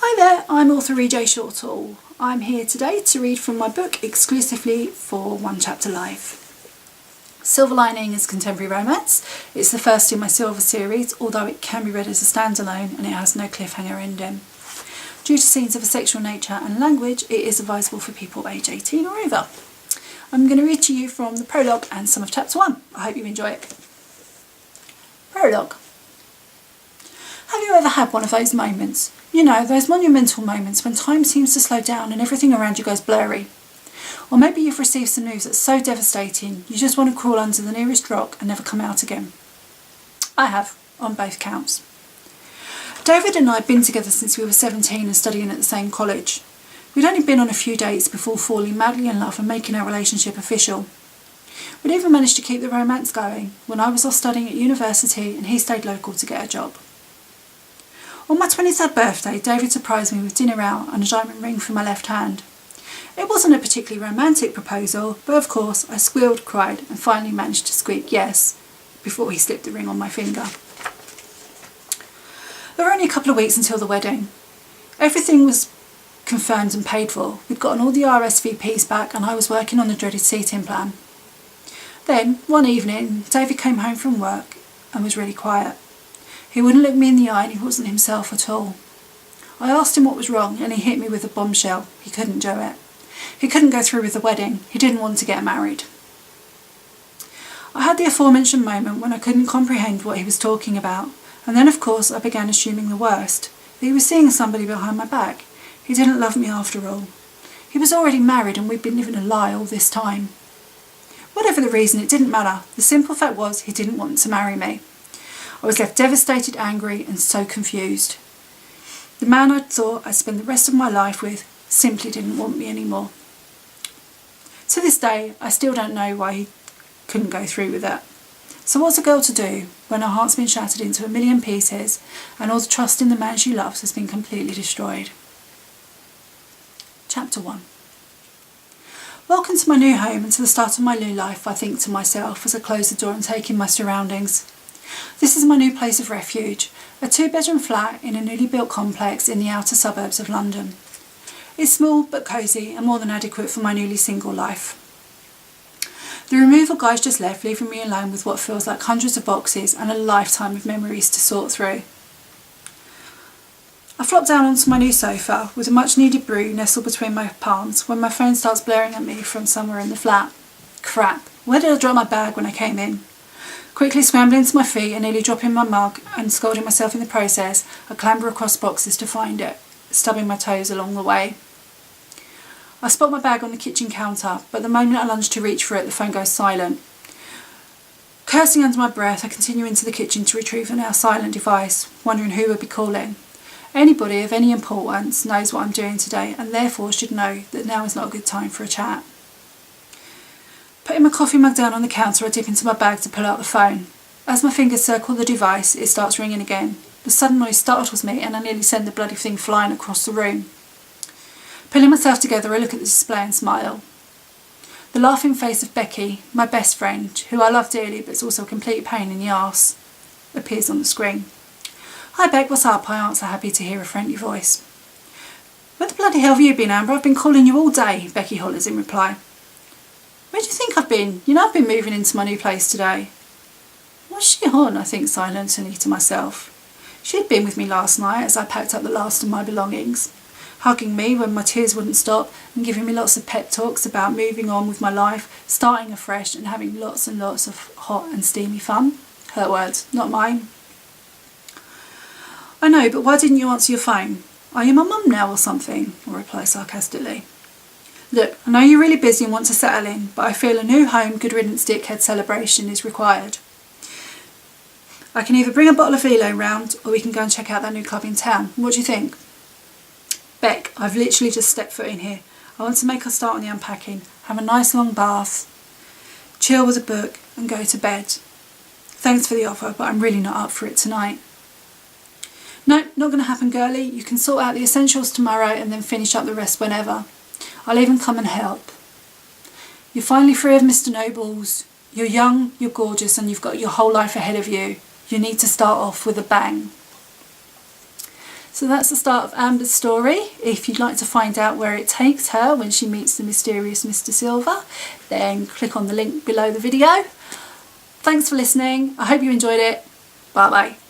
Hi there, I'm author E.J. Shortall. I'm here today to read from my book exclusively for One Chapter Live. Silver Lining is contemporary romance. It's the first in my Silver series, although it can be read as a standalone and it has no cliffhanger ending. Due to scenes of a sexual nature and language, it is advisable for people aged 18 or over. I'm going to read to you from the prologue and some of chapter 1. I hope you enjoy it. Prologue. Have you ever had one of those moments? You know, those monumental moments when time seems to slow down and everything around you goes blurry. Or maybe you've received some news that's so devastating you just want to crawl under the nearest rock and never come out again. I have, on both counts. David and I had been together since we were 17 and studying at the same college. We'd only been on a few dates before falling madly in love and making our relationship official. We'd even managed to keep the romance going when I was off studying at university and he stayed local to get a job. On my 23rd birthday, David surprised me with dinner out and a diamond ring for my left hand. It wasn't a particularly romantic proposal, but of course I squealed, cried and finally managed to squeak yes before he slipped the ring on my finger. There were only a couple of weeks until the wedding. Everything was confirmed and paid for. We'd gotten all the RSVPs back and I was working on the dreaded seating plan. Then, one evening, David came home from work and was really quiet. He wouldn't look me in the eye and he wasn't himself at all. I asked him what was wrong and he hit me with a bombshell. He couldn't do it. He couldn't go through with the wedding. He didn't want to get married. I had the aforementioned moment when I couldn't comprehend what he was talking about, and then of course I began assuming the worst, that he was seeing somebody behind my back. He didn't love me after all. He was already married and we'd been living a lie all this time. Whatever the reason, it didn't matter. The simple fact was he didn't want to marry me. I was left devastated, angry and so confused. The man I'd thought I'd spend the rest of my life with simply didn't want me anymore. To this day, I still don't know why he couldn't go through with it. So what's a girl to do when her heart's been shattered into a million pieces and all the trust in the man she loves has been completely destroyed? Chapter 1. Welcome to my new home and to the start of my new life, I think to myself as I close the door and take in my surroundings. This is my new place of refuge, a 2-bedroom flat in a newly built complex in the outer suburbs of London. It's small but cosy and more than adequate for my newly single life. The removal guys just left, leaving me alone with what feels like hundreds of boxes and a lifetime of memories to sort through. I flop down onto my new sofa with a much needed brew nestled between my palms when my phone starts blaring at me from somewhere in the flat. Crap, where did I drop my bag when I came in? Quickly scrambling to my feet and nearly dropping my mug and scalding myself in the process, I clamber across boxes to find it, stubbing my toes along the way. I spot my bag on the kitchen counter, but the moment I lunge to reach for it, the phone goes silent. Cursing under my breath, I continue into the kitchen to retrieve the now silent device, wondering who would be calling. Anybody of any importance knows what I'm doing today and therefore should know that now is not a good time for a chat. Putting my coffee mug down on the counter, I dip into my bag to pull out the phone. As my fingers circle the device, it starts ringing again. The sudden noise startles me and I nearly send the bloody thing flying across the room. Pulling myself together, I look at the display and smile. The laughing face of Becky, my best friend, who I love dearly but is also a complete pain in the arse, appears on the screen. "Hi Beck, what's up?" I answer, happy to hear a friendly voice. "Where the bloody hell have you been, Amber? I've been calling you all day," Becky hollers in reply. "Where do you think I've been? You know I've been moving into my new place today." "What's she on?" I think silently to myself. She'd been with me last night as I packed up the last of my belongings, hugging me when my tears wouldn't stop and giving me lots of pep talks about moving on with my life, starting afresh and having lots and lots of hot and steamy fun. Her words, not mine. "I know, but why didn't you answer your phone? Are you my mum now or something?" I reply sarcastically. "Look, I know you're really busy and want to settle in, but I feel a new home good riddance dickhead celebration is required. I can either bring a bottle of Velo round or we can go and check out that new club in town. What do you think?" "Beck, I've literally just stepped foot in here. I want to make a start on the unpacking, have a nice long bath, chill with a book and go to bed. Thanks for the offer, but I'm really not up for it tonight." "No, not going to happen, girlie. You can sort out the essentials tomorrow and then finish up the rest whenever. I'll even come and help. You're finally free of Mr. Nobles. You're young, you're gorgeous and you've got your whole life ahead of you. You need to start off with a bang." So that's the start of Amber's story. If you'd like to find out where it takes her when she meets the mysterious Mr. Silver, then click on the link below the video. Thanks for listening. I hope you enjoyed it. Bye bye.